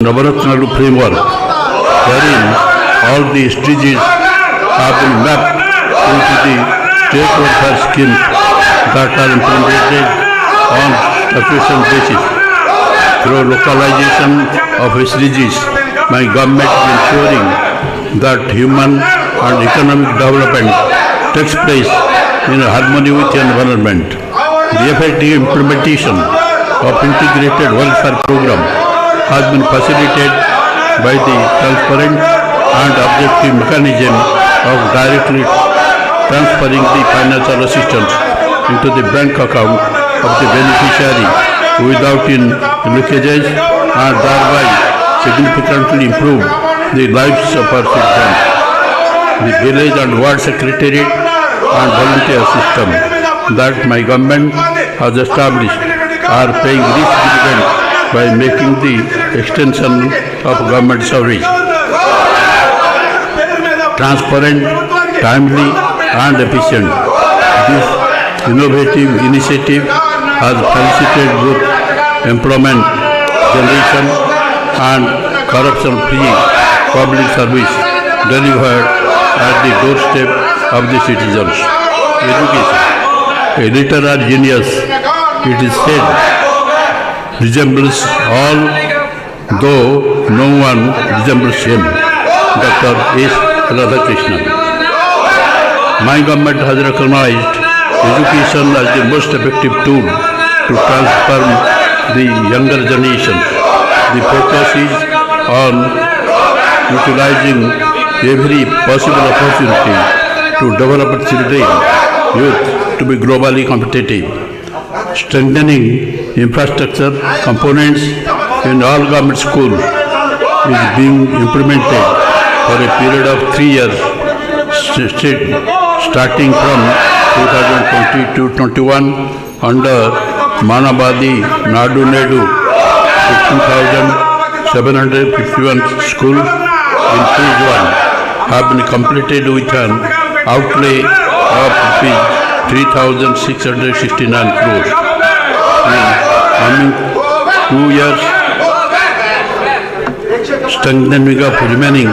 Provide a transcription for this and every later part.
Navaratnalu framework, wherein all the SDGs have been mapped into the state welfare schemes that are implemented on sufficient basis. Through localization of SDGs, my government is ensuring that human and economic development takes place in harmony with the environment. The effective implementation of integrated welfare program has been facilitated by the transparent and objective mechanism of directly transferring the financial assistance into the bank account of the beneficiary without leakages, and thereby significantly improve the lives of our citizens. The village and ward secretariat and volunteer system that my government has established are paying rich dividends by making the extension of government service transparent, timely and efficient. This innovative initiative has facilitated both employment generation and corruption-free public service delivered at the doorstep of the citizens. Education. A literary genius, it is said, resembles all, though no one resembles him. Dr. S. Radhakrishnan. My government has recognized education as the most effective tool to transform the younger generation. The focus is on utilizing every possible opportunity to develop children, youth to be globally competitive. Strengthening infrastructure components in all government schools is being implemented for a period of 3 years, starting from 2020-21 under Manabadi Nadu Nedu. 15,751 schools in phase 1 have been completed with an outlay of 3,669 crores. In coming 2 years, strengthening of remaining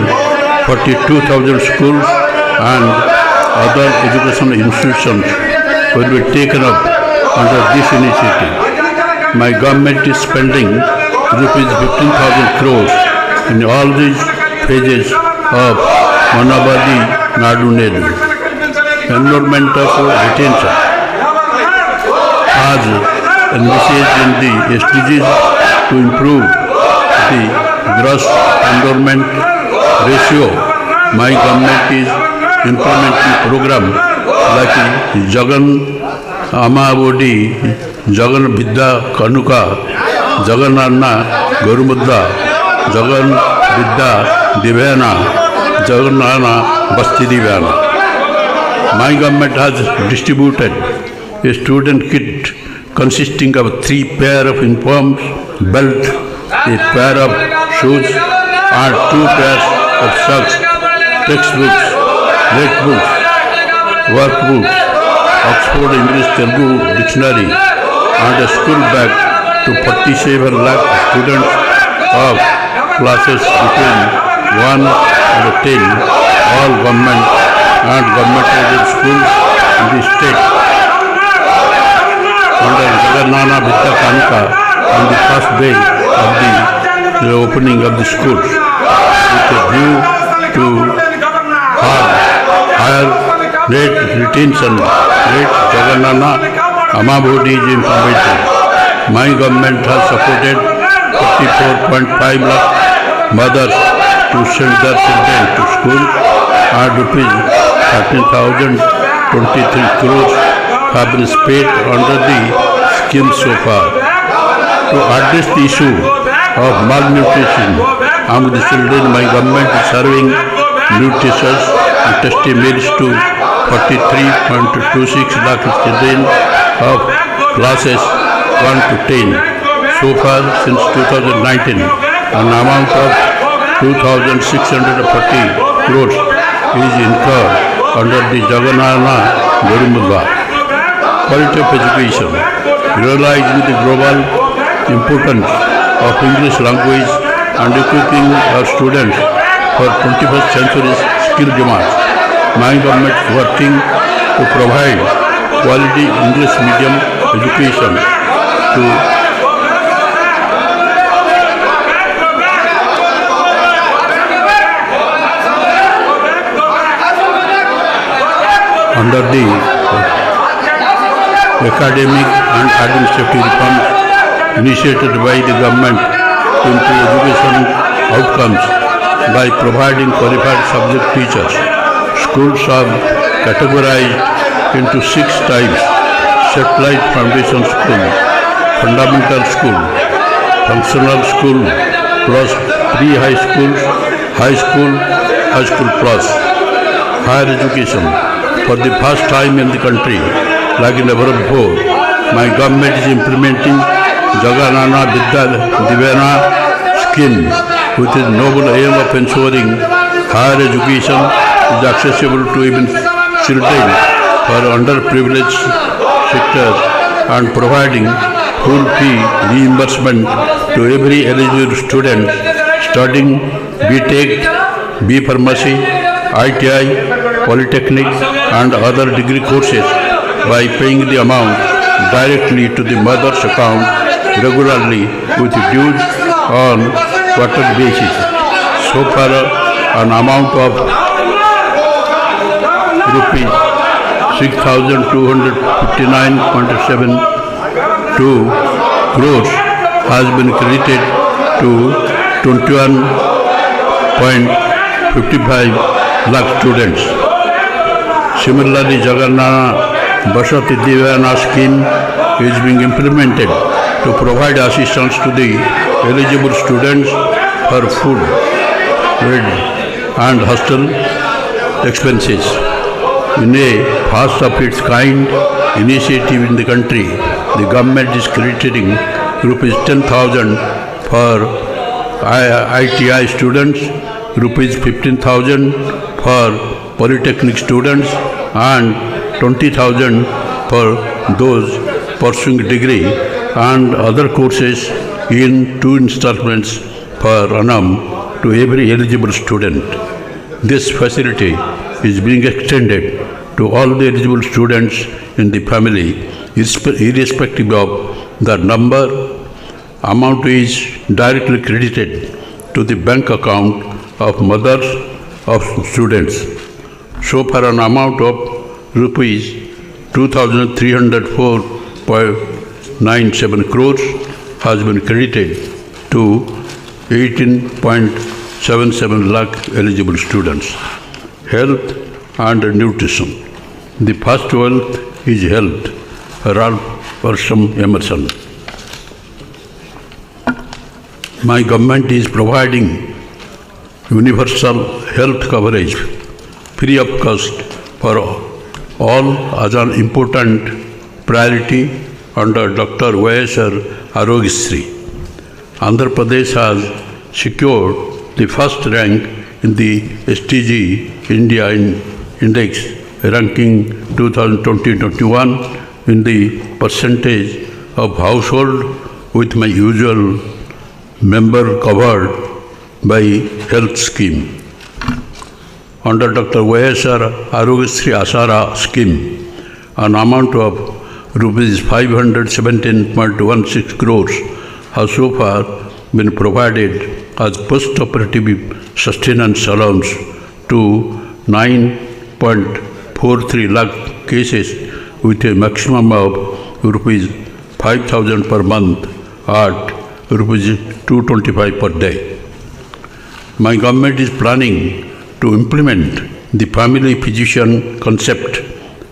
42,000 schools and other educational institutions will be taken up under this initiative. My government is spending rupees 15,000 crores in all these phases of Manabadi Nadu Nedu. Enrollment of retention as envisaged in the SDGs to improve the gross enrollment ratio. My government is implementing program like Jagan Amabodi, Jagan Vidya Kanuka, Jagan Anna Gurumudra, Jagan Vidya Divyana, Jagan Anna Basti Divyana. My government has distributed a student kit consisting of 3 pair of uniforms, belt, a pair of shoes and 2 pairs of socks, textbooks, notebooks, workbooks, Oxford English Telugu Dictionary and a school bag to 47 lakh students of classes between 1 and 10, all government and government-aided schools in the state. Under Jagannana Vidya Kanuka on the first day of the opening of the schools, with a view to higher rate retention rate. Jagannana Amabodi is implemented. My government has supported 44.5 lakh mothers to send their children to school, and rupees 13,023 crores have been spent under the scheme so far. To address the issue of malnutrition among the children, my government is serving nutritious and tasty meals to 43.26 lakh children of classes 1 to 10. So far, since 2019, an amount of 2,640 crores is incurred under the Jagannana Gurumudra. Quality of education. Realizing the global importance of English language and equipping our students for 21st century skill demands. My government is working to provide quality English medium education to under the academic and administrative reforms initiated by the government to improve education outcomes by providing qualified subject teachers. Schools are categorized into 6 types: satellite foundation school, fundamental school, functional school plus pre-high school, high school plus. Higher education. For the first time in the country, like never before, my government is implementing Jaganana Vidya Divyana scheme with the noble aim of ensuring higher education is accessible to even children for underprivileged sectors and providing full fee reimbursement to every eligible student studying B.Tech, B Pharmacy, ITI, Polytechnic and other degree courses by paying the amount directly to the mother's account regularly with dues on quarter basis. So far, an amount of rupees 6,259.72 crores has been credited to 21.55 lakh students. Similarly, Jagannana Basati Divyana scheme is being implemented to provide assistance to the eligible students for food, bread and hostel expenses. In a first of its kind initiative in the country, the government is crediting rupees 10,000 for ITI students, rupees 15,000 for Polytechnic students and 20,000 for those pursuing degree and other courses in 2 installments per annum to every eligible student. This facility is being extended to all the eligible students in the family, irrespective of the number. Amount is directly credited to the bank account of mothers of students. So far, an amount of rupees 2,304.97 crores has been credited to 18.77 lakh eligible students. Health and nutrition. The first wealth is health. Ralph Waldo Emerson. My government is providing universal health coverage free of cost for all as an important priority under Dr. Y.S.R. Arogyasri. Andhra Pradesh has secured the first rank in the SDG India Index ranking 2020-21 in the percentage of household with my usual member covered by health scheme. Under Dr. Y.S.R. Arogyasri Asara scheme, an amount of rupees 517.16 crores has so far been provided as post-operative sustenance allowance to 9.43 lakh cases with a maximum of rupees 5,000 per month at rupees 225 per day. My government is planning to implement the family physician concept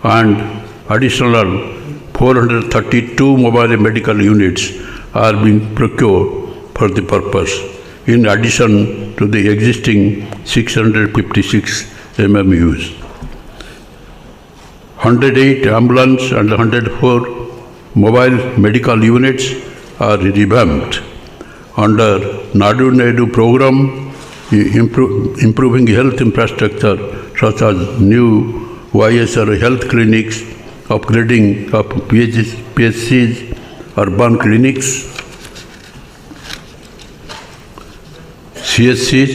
and additional 432 mobile medical units are being procured for the purpose, in addition to the existing 656 MMUs. 108 ambulance and 104 mobile medical units are revamped. Under Nadu Naidu program, improving health infrastructure such as new YSR health clinics, upgrading of PSCs, urban clinics, CSCs,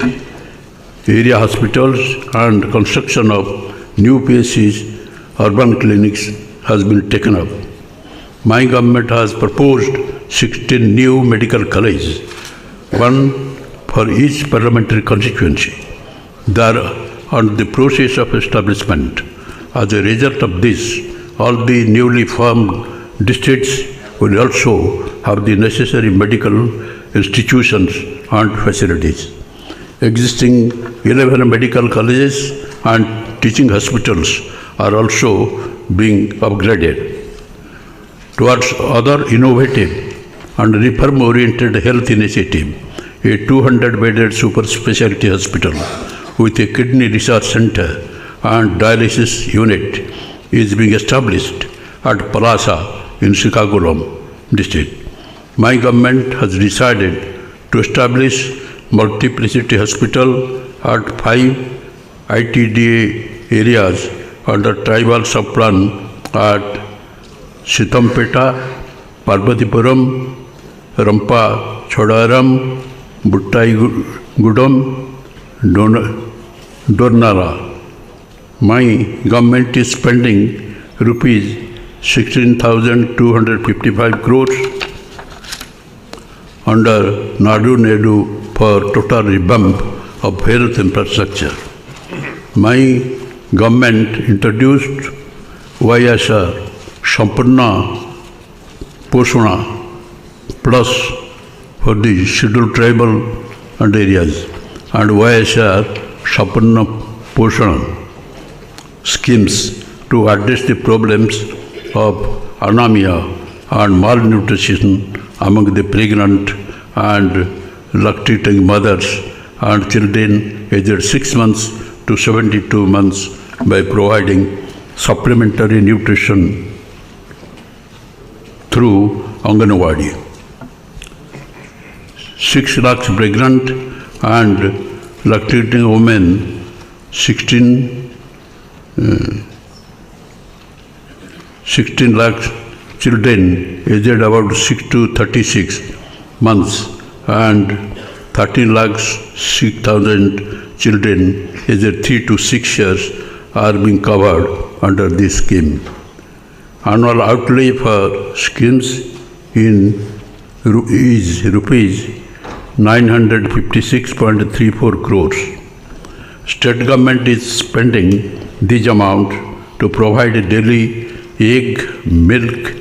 area hospitals, and construction of new PSCs, urban clinics has been taken up. My government has proposed 16 new medical colleges, one for each parliamentary constituency. They are on the process of establishment. As a result of this, all the newly formed districts will also have the necessary medical institutions and facilities. Existing 11 medical colleges and teaching hospitals are also being upgraded. Towards other innovative and reform-oriented health initiative, a 200-bedded super specialty hospital with a kidney research center and dialysis unit is being established at Palasa in Srikakulam district. My government has decided to establish multiplicity hospital at 5 ITDA areas under tribal subplan at Sitampeta, Parvatipuram, Rampa Chodaram, Buttaigudam, Dornara. My government is spending rupees 16,255 crores under Nadu for total revamp of health infrastructure. My government introduced YSR Sampurna Poshana Plus for the scheduled tribal and areas and YSR Sampurna Poshana schemes to address the problems of anemia and malnutrition among the pregnant and lactating mothers and children aged 6 months to 72 months by providing supplementary nutrition through Anganwadi. 6 lakhs pregnant and lactating women, 16 lakhs children aged about 6 to 36 months and 13 lakhs 6,000 children aged 3 to 6 years are being covered under this scheme. Annual outlay for schemes is rupees 956.34 crores. State government is spending this amount to provide daily egg, milk,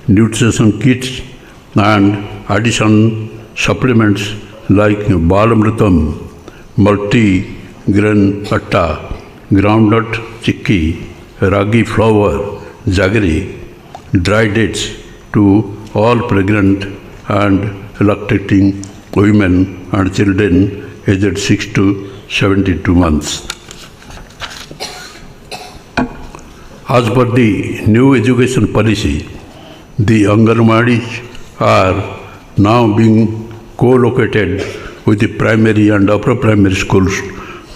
nutrition kits and additional supplements like Balamritam, multi-grain atta, groundnut chikki, ragi flour, jaggery, dry dates to all pregnant and lactating women and children aged 6 to 72 months. As per the new education policy, the Anganwadis are now being co-located with the primary and upper primary schools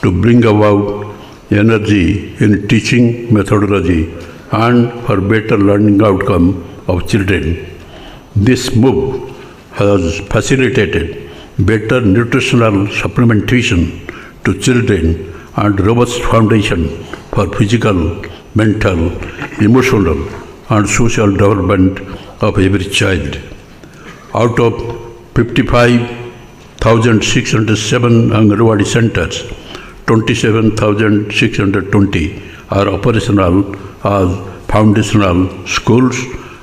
to bring about energy in teaching methodology and for better learning outcome of children. This move has facilitated better nutritional supplementation to children and robust foundation for physical, mental, emotional and social development of every child. Out of 55,607 Anganwadi centers, 27,620 are operational as foundational schools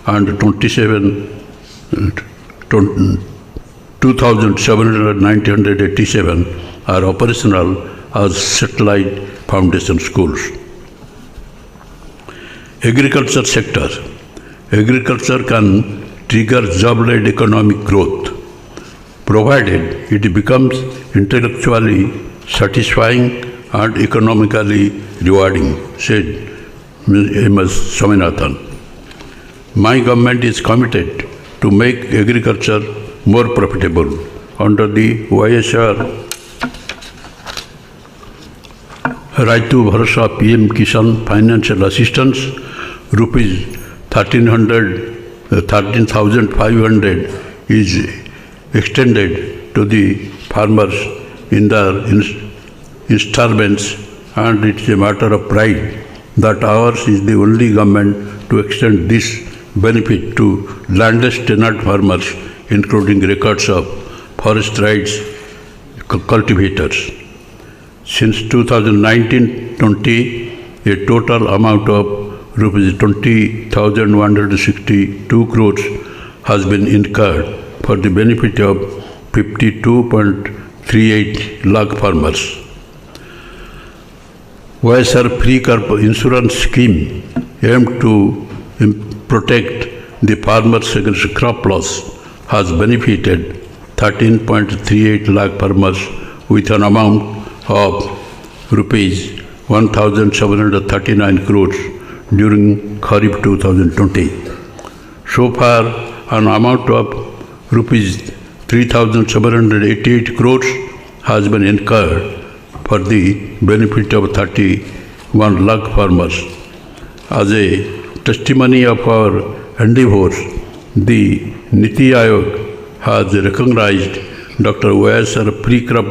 and 2,787 are operational as satellite foundation schools. Agriculture sector. Agriculture can trigger job-led economic growth, provided it becomes intellectually satisfying and economically rewarding, said M.S. Swaminathan. My government is committed to make agriculture more profitable under the YSR Raitu Bharosa PM Kisan financial assistance, rupees 13,500 is extended to the farmers in their installments, and it's a matter of pride that ours is the only government to extend this benefit to landless tenant farmers, including records of forest rights cultivators. Since 2019-20, a total amount of rupees 20,162 crores has been incurred for the benefit of 52.38 lakh farmers. YSR Free Crop Insurance Scheme aimed to protect the farmers against crop loss has benefited 13.38 lakh farmers with an amount of rupees 1,739 crores during Kharif 2020. So far, an amount of rupees 3,788 crores has been incurred for the benefit of 31 lakh farmers. As a testimony of our endeavors, the Niti Aayog has recognized Dr. YSR Free Crop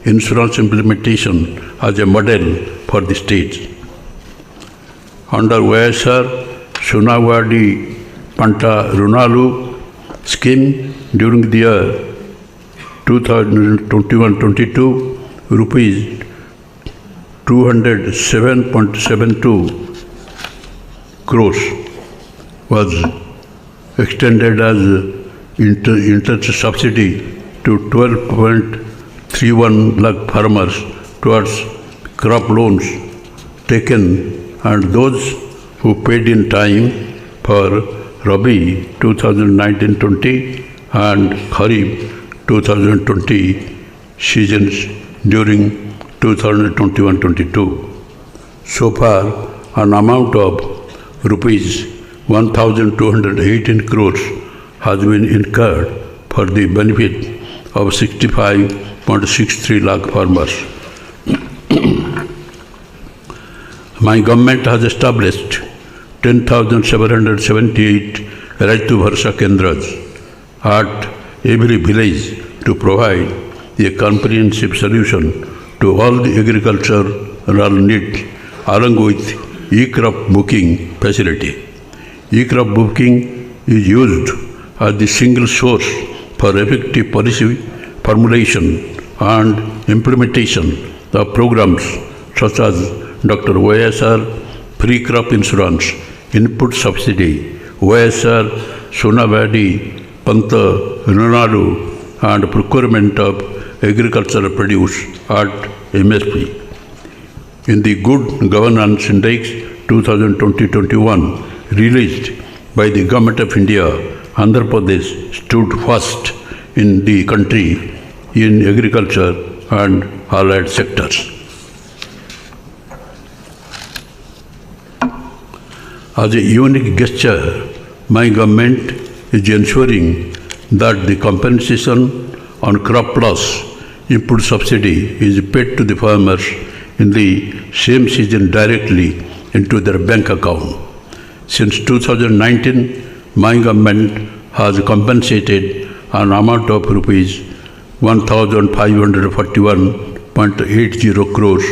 Insurance implementation as a model for the states. Under YSR Sunavadi Panta Runalu scheme during the year 2021-22, rupees 207.72 crores was extended as interest subsidy to 12.31 lakh farmers towards crop loans taken, and those who paid in time for Rabi 2019-20 and Kharif 2020 seasons during 2021-22. So far, an amount of rupees 1,218 crores has been incurred for the benefit of 65.63 lakh farmers. My government has established 10,778 Raitu Bharsa Kendras at every village to provide a comprehensive solution to all the agricultural needs along with e-crop booking facility. E-crop booking is used as the single source for effective policy formulation and implementation of programs such as Dr. YSR Free Crop Insurance, Input Subsidy, YSR Sunavadi Panta Runalu, and procurement of agricultural produce at MSP. In the Good Governance Index 2020-21 released by the Government of India, Andhra Pradesh stood first in the country in agriculture and allied sectors. As a unique gesture, my government is ensuring that the compensation on crop loss input subsidy is paid to the farmers in the same season directly into their bank account. Since 2019, my government has compensated an amount of rupees 1,541.80 crores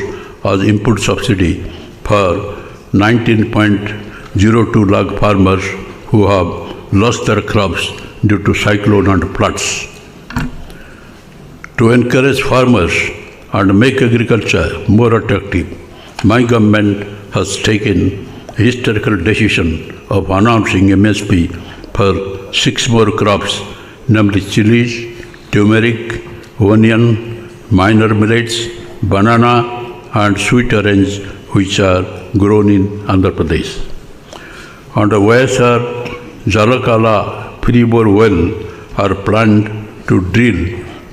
as input subsidy for 19.02 lakh farmers who have lost their crops due to cyclone and floods. To encourage farmers and make agriculture more attractive, my government has taken a historical decision of announcing MSP for 6 more crops, namely chilies, turmeric, onion, minor millets, banana, and sweet orange, which are grown in Andhra Pradesh. Under YSR, Jalakala Free-bore well are planned to drill,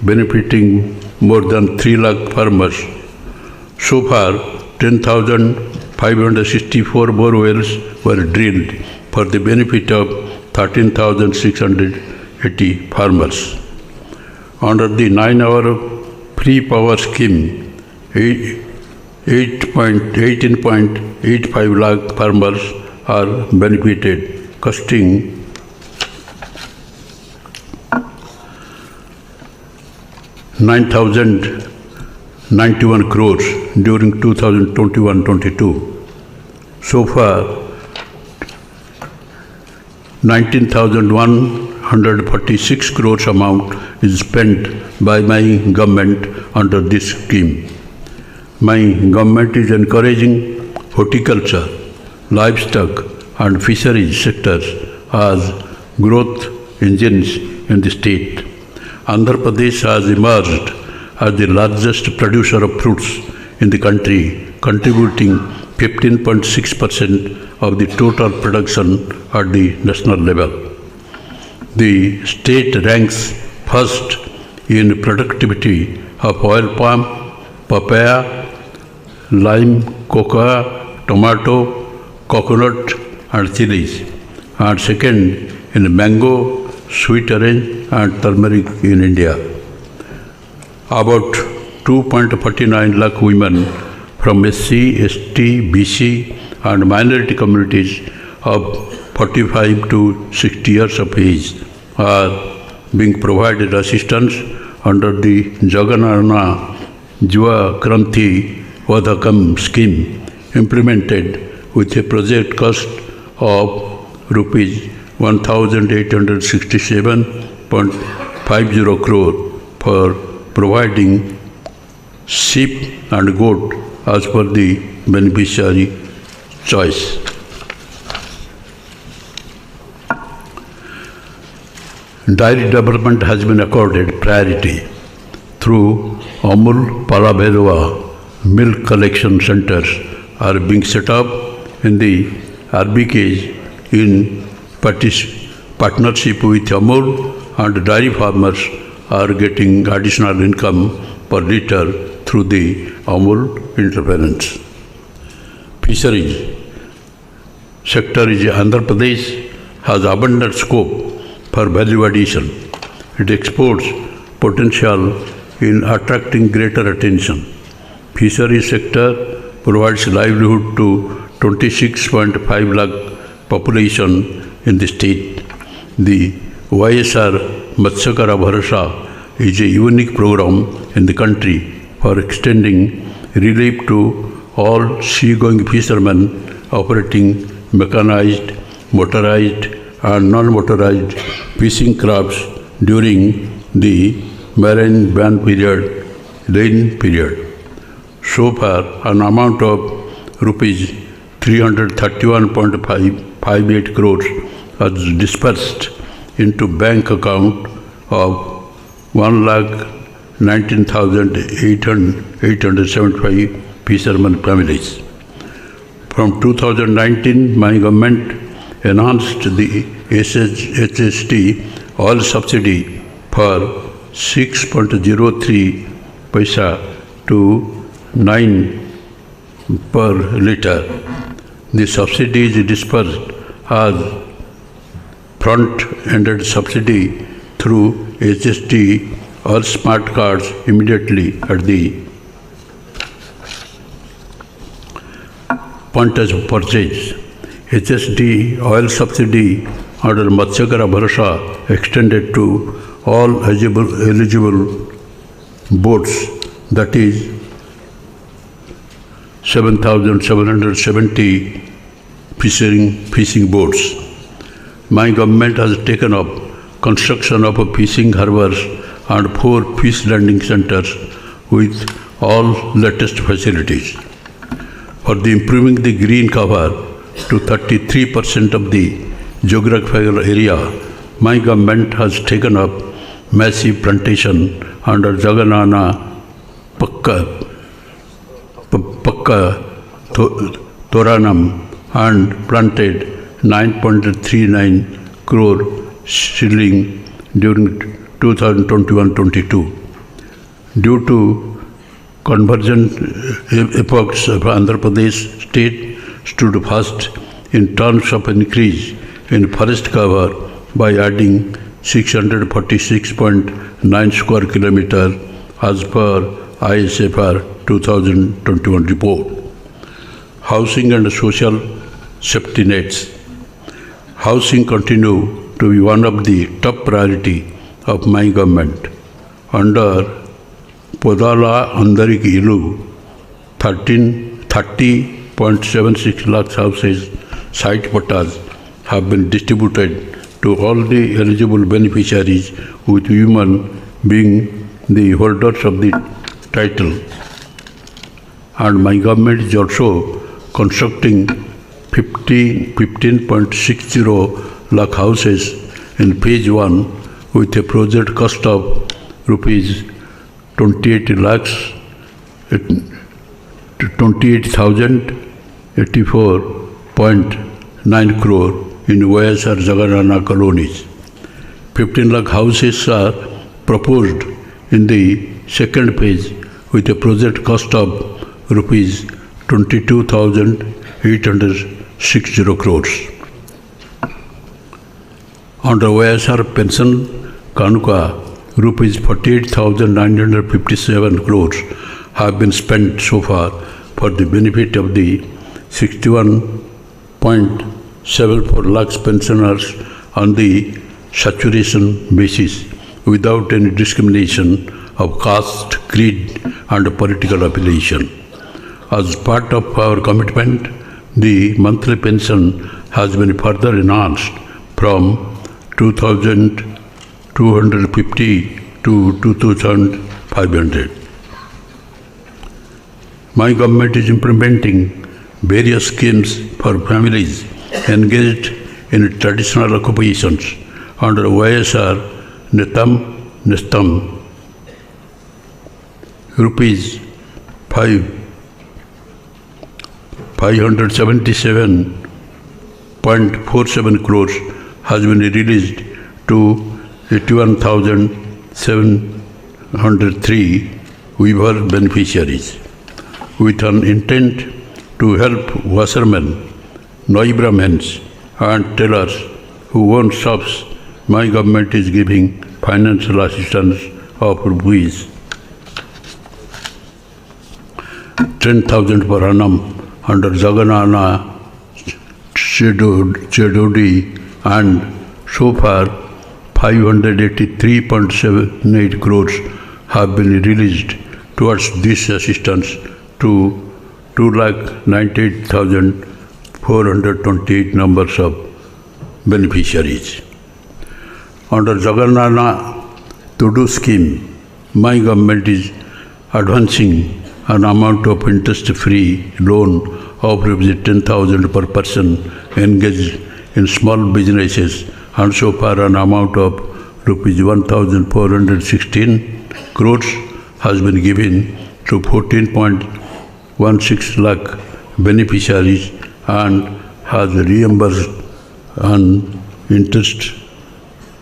benefiting more than 3 lakh farmers. So far, 10,564 bore wells were drilled for the benefit of 13,680 farmers. Under the 9-hour free power scheme, 18.85 lakh farmers are benefited, costing ₹9,000 91 crores during 2021-22. So far, 19,146 crores amount is spent by my government under this scheme. My government is encouraging horticulture, livestock and fisheries sectors as growth engines in the state. Andhra Pradesh has emerged as the largest producer of fruits in the country, contributing 15.6% of the total production at the national level. The state ranks first in productivity of oil palm, papaya, lime, cocoa, tomato, coconut and chilies, and second in mango, sweet orange and turmeric in India. About 2.49 lakh women from SC, ST, BC and minority communities of 45 to 60 years of age are being provided assistance under the Jagannath Yuva Kranti Vadakam scheme, implemented with a project cost of rupees 1,867.50 crore for providing sheep and goat as per the beneficiary choice. Dairy development has been accorded priority through Amul Palabhelwa milk collection centers are being set up in the RBKs in partnership with Amul, and dairy farmers are getting additional income per liter through the Amul interference. Fisheries sector is Andhra Pradesh has abundant scope for value addition. It exports potential in attracting greater attention. Fisheries sector provides livelihood to 26.5 lakh population in the state. The YSR Matsyakara Bharasa is a unique program in the country for extending relief to all seagoing fishermen operating mechanized, motorized and non-motorized fishing crafts during the marine ban period, rain period. So far, an amount of rupees 331.58 crores was dispersed into bank account of 1,19,875 fishermen families. From 2019, my government enhanced the HST oil subsidy for 6.03 paisa to 9 per litre. The subsidy is dispersed as front-ended subsidy through HST or smart cards immediately at the point of purchase. HST oil subsidy under Matsyakara Bharasa extended to all eligible boats, that is 7,770 fishing boats. My government has taken up construction of fishing harbors and 4 fish landing centers with all latest facilities. For improving the green cover to 33% of the geographical area, my government has taken up massive plantation under Jagannath Pakka Toranam and planted 9.39 crore shilling during 2021-22. Due to convergent efforts of Andhra Pradesh state stood first in terms of increase in forest cover by adding 646.9 square kilometers as per ISFR 2021 report. Housing and social safety nets. Housing continue to be one of the top priority of my government. Under Podala Andariki Ilu, 30.76 lakhs houses, site pattas have been distributed to all the eligible beneficiaries, with women being the holders of the title. And my government is also constructing 15.60 lakh houses in phase 1 with a project cost of rupees 28,084.9 crore in YSR Jagannath colonies. 15 lakh houses are proposed in the second phase with a project cost of rupees 22,860 crores. Under YSR Pension Kanuka, rupees 48,957 crores have been spent so far for the benefit of the 61.74 lakhs pensioners on the saturation basis without any discrimination of caste, creed and political affiliation. As part of our commitment, the monthly pension has been further enhanced from 2,250 to 2,500. My government is implementing various schemes for families engaged in traditional occupations under YSR Nestam. Rupees 577.47 crores has been released to 81,703 weaver beneficiaries, with an intent to help washermen, Noi Brahmins and tailors who own shops. My government is giving financial assistance of rupees 10,000 per annum under Jagannath Chedodi, and so far 583.78 crores have been released towards this assistance to 298,428 numbers of beneficiaries. Under Jagannath Tudu scheme, my government is advancing an amount of interest-free loan of rupees 10,000 per person engaged in small businesses, and so far an amount of rupees 1,416 crores has been given to 14.16 lakh beneficiaries and has reimbursed an interest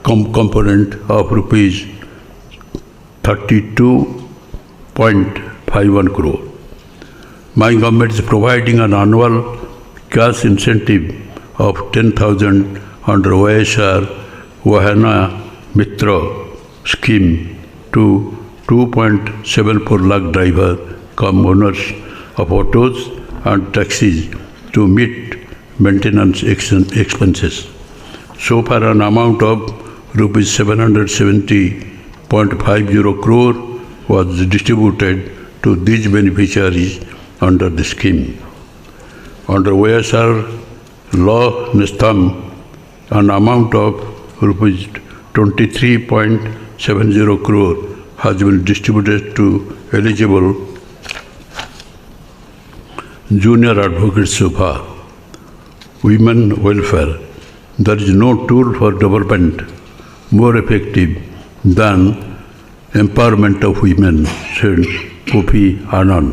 component of rupees 32.51 crore. My government is providing an annual cash incentive of 10,000 under YSR Vahana Mitra scheme to 2.74 lakh driver cum owners of autos and taxis to meet maintenance expenses. So far an amount of rupees 770.50 crore was distributed to these beneficiaries under the scheme. Under YSR Law Nestam, an amount of rupees 23.70 crore has been distributed to eligible junior advocates so far. Women welfare. There is no tool for development more effective than empowerment of women, said Kofi Annan.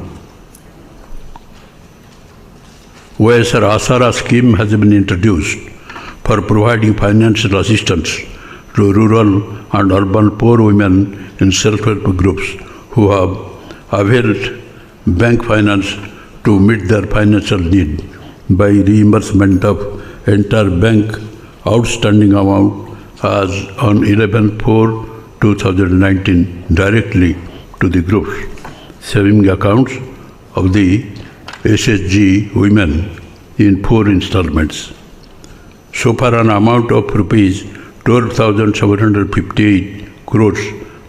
YSR Asara scheme has been introduced for providing financial assistance to rural and urban poor women in self-help groups who have availed bank finance to meet their financial need by reimbursement of entire bank outstanding amount as on 11/4/2019 directly to the group's saving accounts of the SSG women in 4 installments. So far an amount of rupees 12,758 crores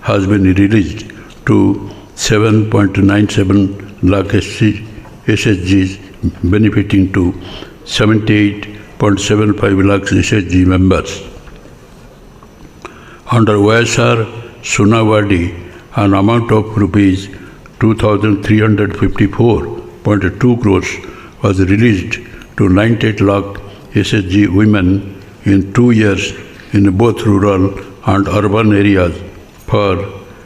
has been released to 7.97 lakh SHGs, benefiting to 78.75 lakh SHG members. Under YSR Sunawadi, an amount of rupees 2,354.2 crores was released to 98 lakh SHG women in 2 years in both rural and urban areas for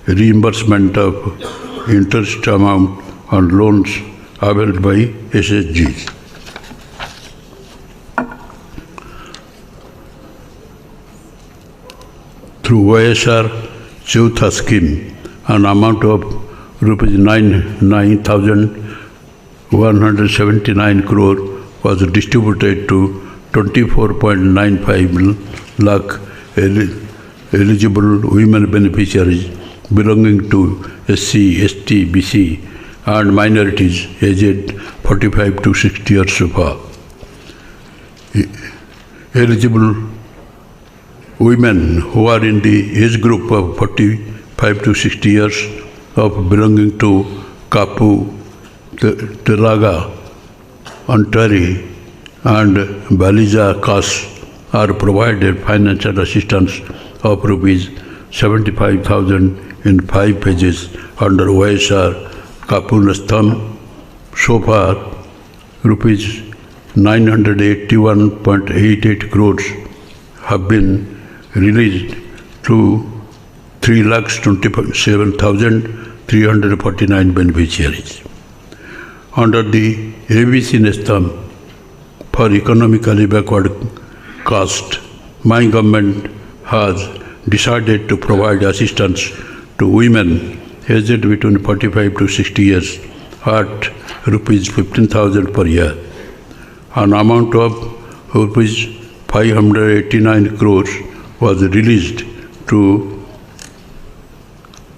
reimbursement of interest amount on loans availed by SHGs. Through YSR Chautha scheme, an amount of rupees 9,179 crore was distributed to 24.95 lakh eligible women beneficiaries belonging to SC, ST, BC and minorities aged 45 to 60 years of age. Eligible women who are in the age group of 45 to 60 years of belonging to Kapu, Telaga, Antari and Baliza castes are provided financial assistance of rupees 75,000 in 5 phases under YSR Kapunastham. So far, rupees 981.88 crores have been released to 3,27,349 beneficiaries. Under the ABC Nestam for economically backward caste, my government has decided to provide assistance to women aged between 45 to 60 years at rupees 15,000 per year. An amount of rupees 589 crores was released to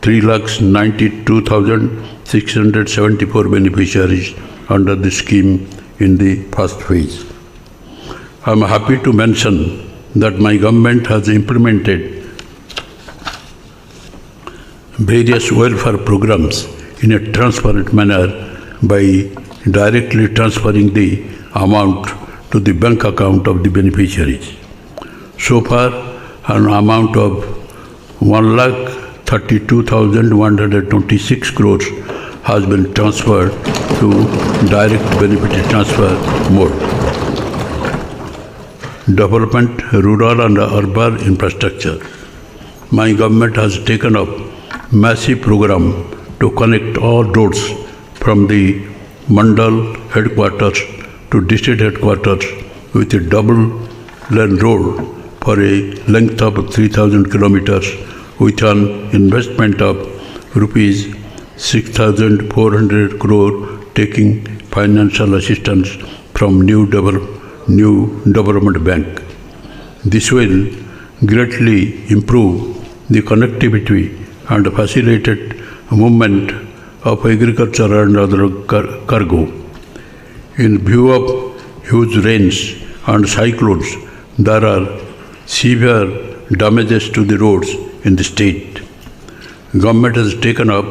3,92,674 beneficiaries under the scheme in the first phase. I am happy to mention that my government has implemented various welfare programs in a transparent manner by directly transferring the amount to the bank account of the beneficiaries. So far, an amount of 1,32,126 crores has been transferred to direct benefit transfer mode. Development, rural and urban infrastructure. My government has taken up massive program to connect all roads from the Mandal headquarters to district headquarters with a double lane road for a length of 3,000 kilometers with an investment of rupees 6,400 crore, taking financial assistance from New Development Bank. This will greatly improve the connectivity and facilitate movement of agriculture and other cargo. In view of huge rains and cyclones, there are severe damages to the roads in the state. Government has taken up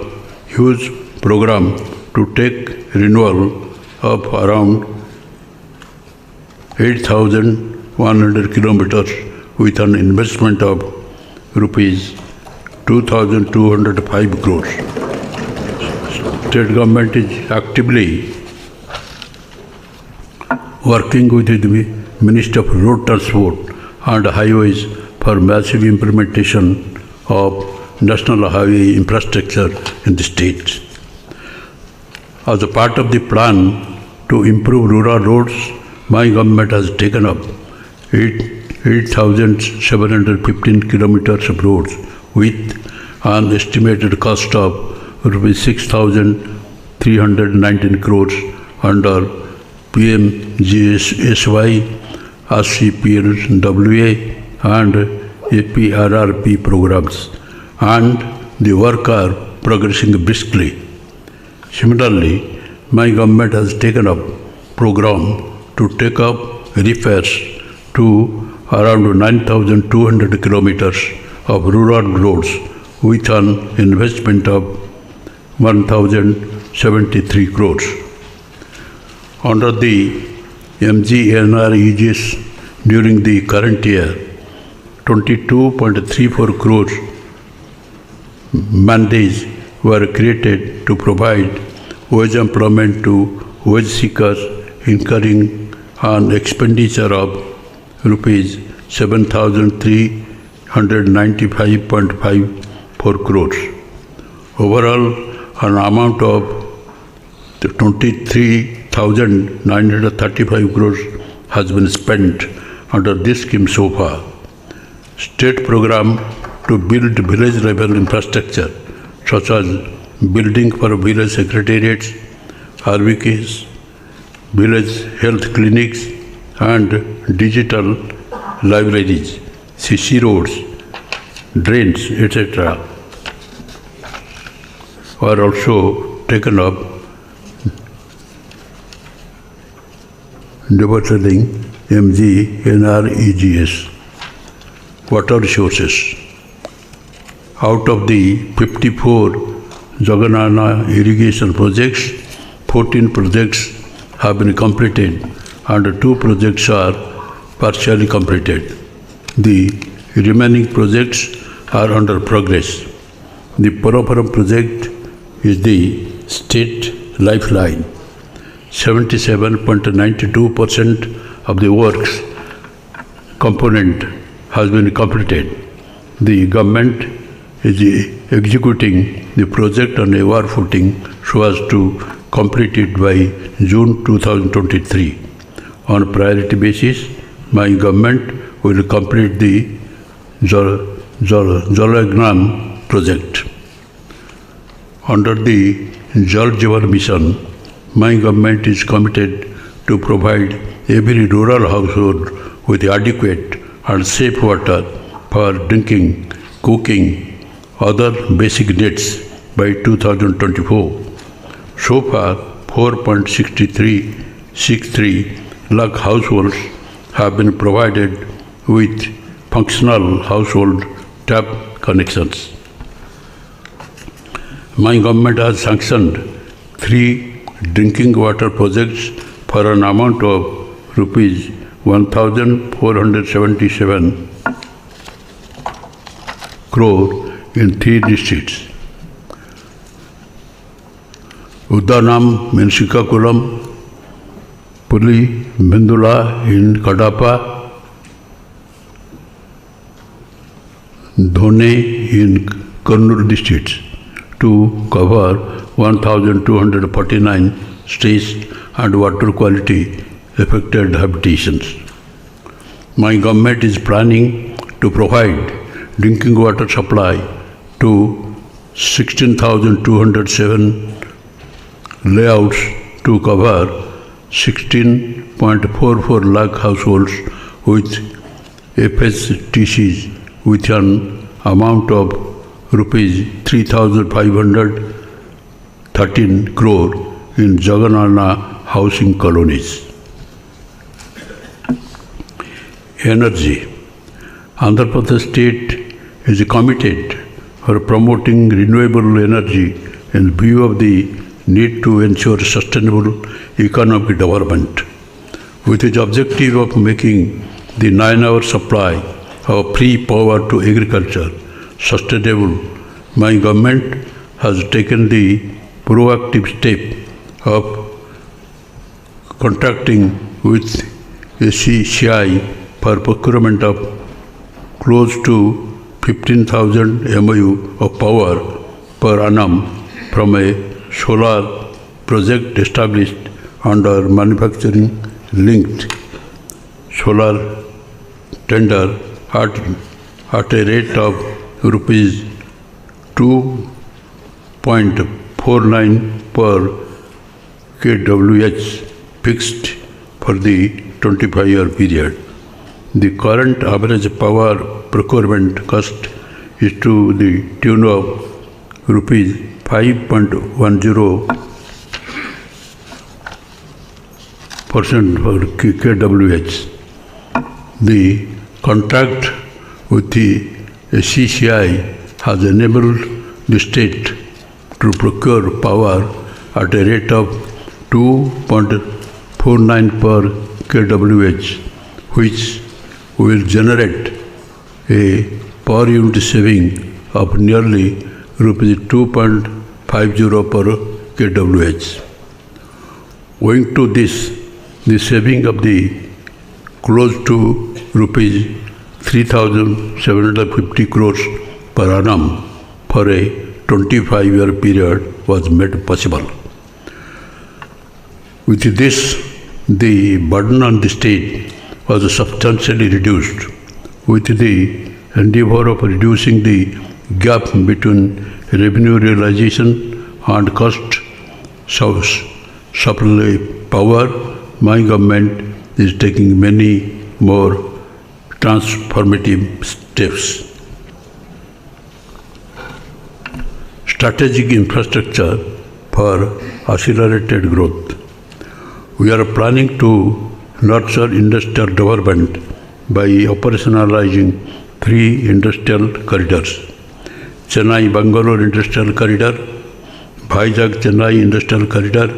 huge program to take renewal of around 8,100 kilometers with an investment of rupees 2,205 crores. State government is actively working with the Ministry of Road Transport and Highways for massive implementation of national highway infrastructure in the state. As a part of the plan to improve rural roads, my government has taken up 8,715 kilometers of roads with an estimated cost of rupees 6,319 crores under PMGSY, RCPLWA and APRRP programs, and the work are progressing briskly. Similarly, my government has taken up program to take up repairs to around 9,200 kilometers of rural roads with an investment of 1,073 crores. Under the MGNR aegis during the current year, 22.34 crores mandates were created to provide wage employment to wage seekers incurring an expenditure of rupees 7,395.54 crores. Overall, an amount of 23,935 crores has been spent under this scheme so far. State program to build village level infrastructure such as building for village secretariats, RVKs, village health clinics and digital libraries, CC roads, drains, etc. are also taken up, developing MGNREGS. Water resources. Out of the 54 Jagannath irrigation projects, 14 projects have been completed and 2 projects are partially completed. The remaining projects are under progress. The Porapuram project is the state lifeline. 77.92% of the works component has been completed. The government is executing the project on a war footing so as to complete it by June 2023. On priority basis, my government will complete the Jalagnam project. Under the Jal Jeevan Mission, my government is committed to provide every rural household with adequate and safe water for drinking, cooking, other basic needs by 2024. So far, 4.63 lakh households have been provided with functional household tap connections. My government has sanctioned 3 drinking water projects for an amount of rupees 1,477 crore in 3 districts. Uddanam in Srikakulam, Puli Bindula in Kadapa, Dhone in Kurnool districts to cover 1,249 streets and water quality affected habitations. My government is planning to provide drinking water supply to 16,207 layouts to cover 16.44 lakh households with FSTCs with an amount of rupees 3,513 crore in Jagannath housing colonies. Energy. Andhra Pradesh state is committed for promoting renewable energy in view of the need to ensure sustainable economic development. With the objective of making the 9-hour supply of free power to agriculture sustainable, my government has taken the proactive step of contracting with ACCI for procurement of close to 15,000 MOU of power per annum from a solar project established under manufacturing linked solar tender at a rate of rupees 2.49 per kWh fixed for the 25-year period. The current average power procurement cost is to the tune of rupees 5.10% for kWh. The contract with the CCI has enabled the state to procure power at a rate of 2.49 per kWh, which will generate a per unit saving of nearly rupees 2.50 per kWh. Owing to this, the saving of the close to rupees 3,750 crores per annum for a 25-year period was made possible. With this, the burden on the state was substantially reduced. With the endeavor of reducing the gap between revenue realization and cost supply power, my government is taking many more transformative steps. Strategic infrastructure for accelerated growth. We are planning to nurture industrial development by operationalizing 3 industrial corridors: Chennai-Bangalore Industrial Corridor, Vizag-Chennai Industrial Corridor,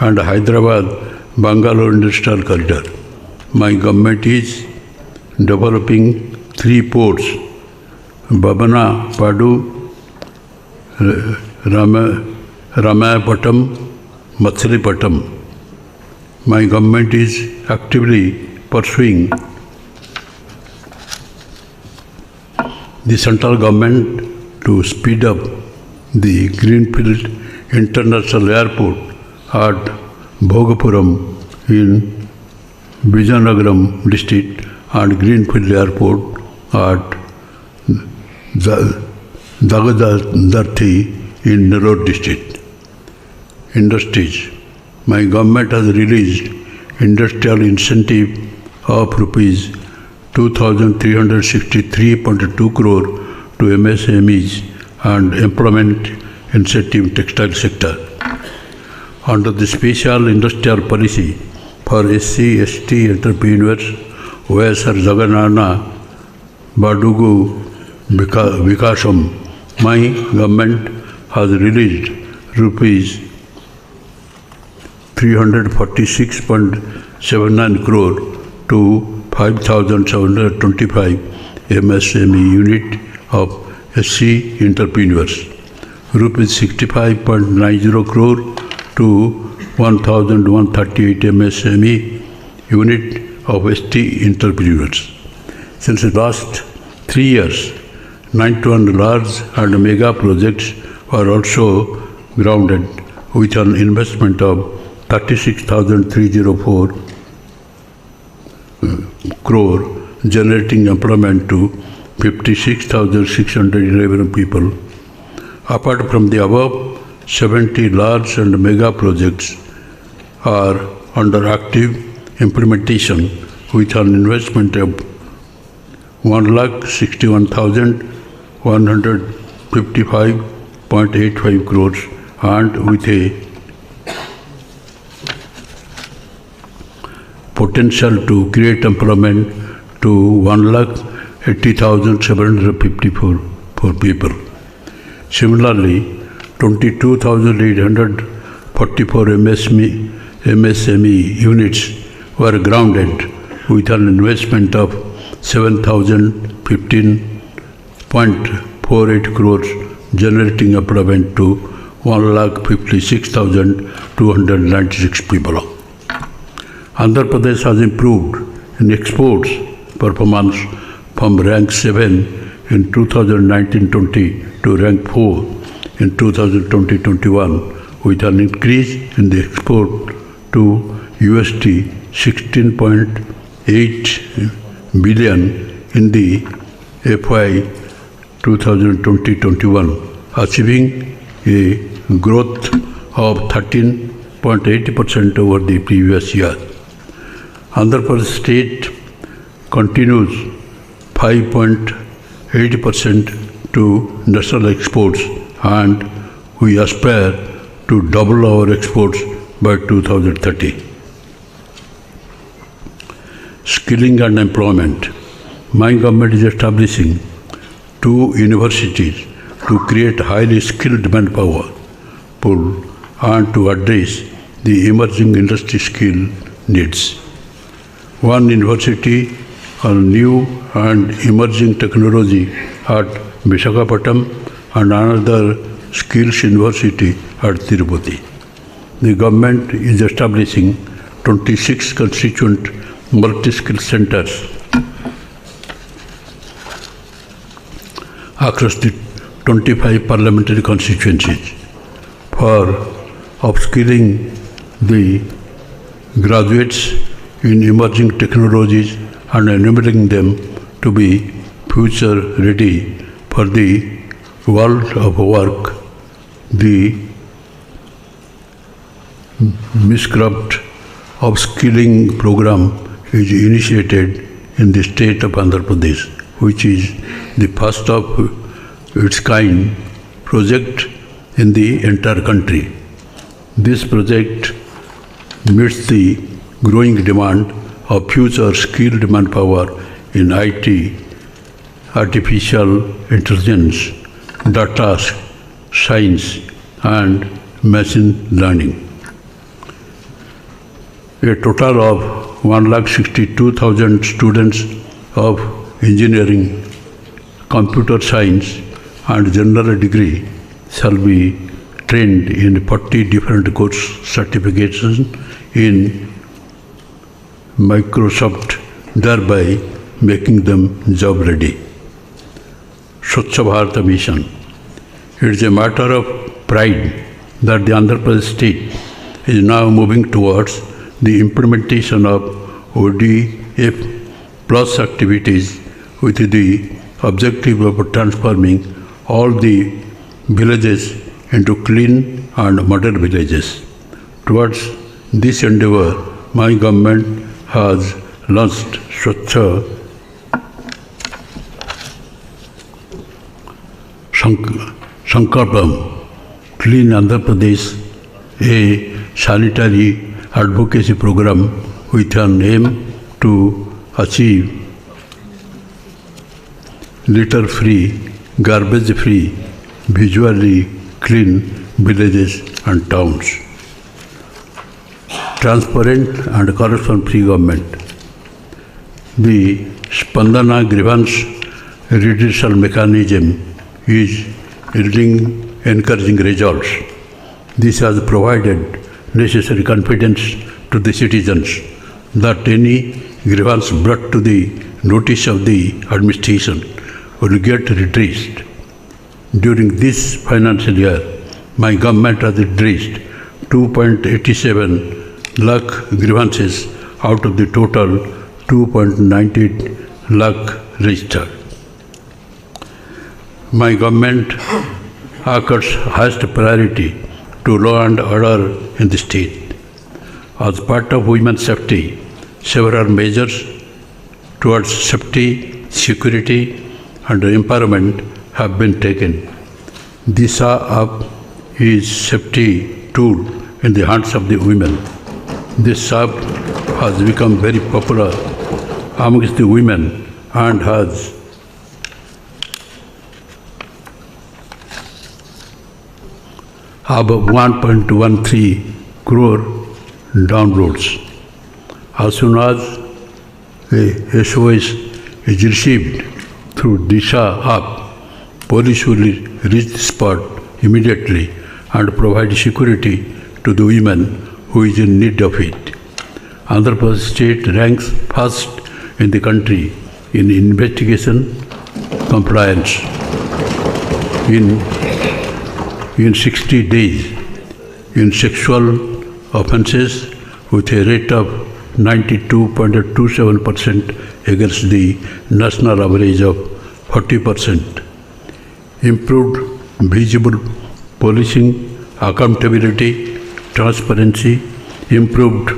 and Hyderabad-Bangalore Industrial Corridor. My government is developing 3 ports: Babanapadu, Ramayapatam, Machilipattam. My government is actively pursuing the central government to speed up the Greenfield International Airport at Bhogapuram in Vizianagaram district and Greenfield Airport at Dagadarthi in Nellore district. Industries. My government has released industrial incentive of rupees 2,363.2 crore to MSMEs and employment incentive textile sector. Under the special industrial policy for SC/ST entrepreneurs, YSR Jaganana Badugu Vikasam, my government has released rupees 346.79 crore to 5,725 MSME unit of SC entrepreneurs, rupees 65.90 crore to 1,138 MSME unit of ST entrepreneurs. Since the last 3 years, 91 large and mega projects were also grounded with an investment of 36,304 crore, generating employment to 56,611 people. Apart from the above, 70 large and mega projects are under active implementation with an investment of 1,61,155.85 crores and with a potential to create employment to 1,80,754 people. Similarly, 22,844 MSME units were grounded with an investment of 7,015.48 crores, generating employment to 1,56,296 people. Andhra Pradesh has improved in exports performance from rank 7 in 2019-20 to rank 4 in 2020-21 with an increase in the export to USD 16.8 billion in the FY 2020-21, achieving a growth of 13.8% over the previous year. Andhra Pradesh state continues 5.8% to national exports, and we aspire to double our exports by 2030. Skilling and employment. My government is establishing 2 universities to create highly skilled manpower pool and to address the emerging industry skill needs. One university on new and emerging technology at Visakhapatnam and another skills university at Tirupati. The government is establishing 26 constituent multi-skill centers across the 25 parliamentary constituencies for upskilling the graduates in emerging technologies and enabling them to be future ready for the world of work. The Miscraft upskilling program is initiated in the state of Andhra Pradesh, which is the first of its kind project in the entire country. This project meets the growing demand of future skilled manpower in IT, artificial intelligence, data science, and machine learning. A total of 162,000 students of engineering, computer science, and general degree shall be trained in 40 different course certifications in Microsoft, thereby making them job ready. Swachh Bharat Mission. It is a matter of pride that the Andhra Pradesh state is now moving towards the implementation of ODF plus activities with the objective of transforming all the villages into clean and model villages. Towards this endeavor, my government has launched Swachh Sankalpam, Clean Andhra Pradesh, a sanitary advocacy program with an aim to achieve litter-free, garbage-free, visually clean villages and towns. Transparent and corruption-free government. The Spandana grievance redressal mechanism is yielding encouraging results. This has provided necessary confidence to the citizens that any grievance brought to the notice of the administration will get redressed. During this financial year, my government has addressed 2.87 lakh grievances out of the total 2.98 lakh registered. My government accords highest priority to law and order in the state. As part of women's safety, several measures towards safety, security, and empowerment have been taken. Disha app is safety tool in the hands of the women. This app has become very popular amongst the women and has above 1.13 crore downloads. As soon as a SOS is received through Disha app, police will reach the spot immediately and provide security to the women who is in need of it. Andhra Pradesh state ranks first in the country in investigation compliance. In 60 days, in sexual offences with a rate of 92.27% against the national average of 40%. Improved visible policing, accountability, transparency, improved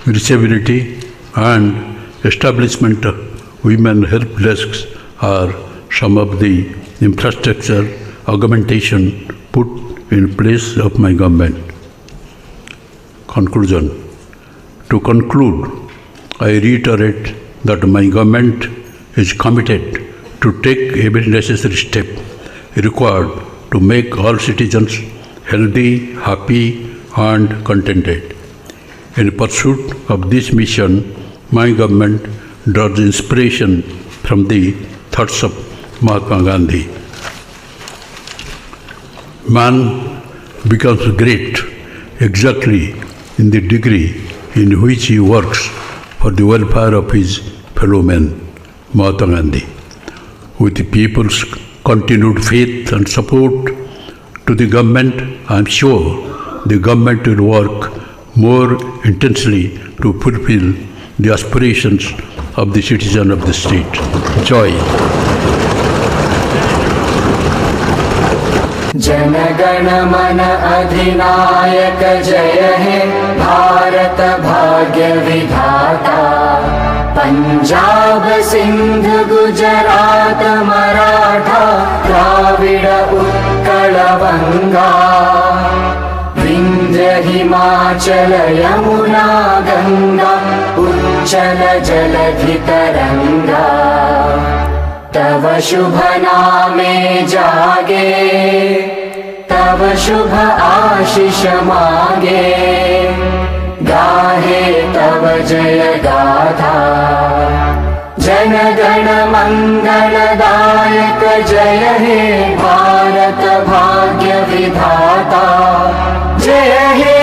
reachability, and establishment of women help desks are some of the infrastructure augmentation put in place of my government. Conclusion. To conclude, I reiterate that my government is committed to take every necessary step required to make all citizens healthy, happy, and contented. In pursuit of this mission, my government draws inspiration from the thoughts of Mahatma Gandhi. Man becomes great exactly in the degree in which he works for the welfare of his fellow men, Mahatma Gandhi. With the people's continued faith and support to the government, I am sure the government will work more intensely to fulfill the aspirations of the citizen of the state. Joy. Jana Gana मन अधिनायक जय हे भारत भाग्य विधाता पंजाब सिंध गुजरात मराठा द्राविड उत्कल बंगा विंध्य हिमाचल यमुना गंगा उच्चल जलधि तरंगा तव शुभ नामे जागे तव शुभ आशीष मांगे गाहे तव जय गाथा जन गण मंगलदायक जय हे भारत भाग्य विधाता जय हे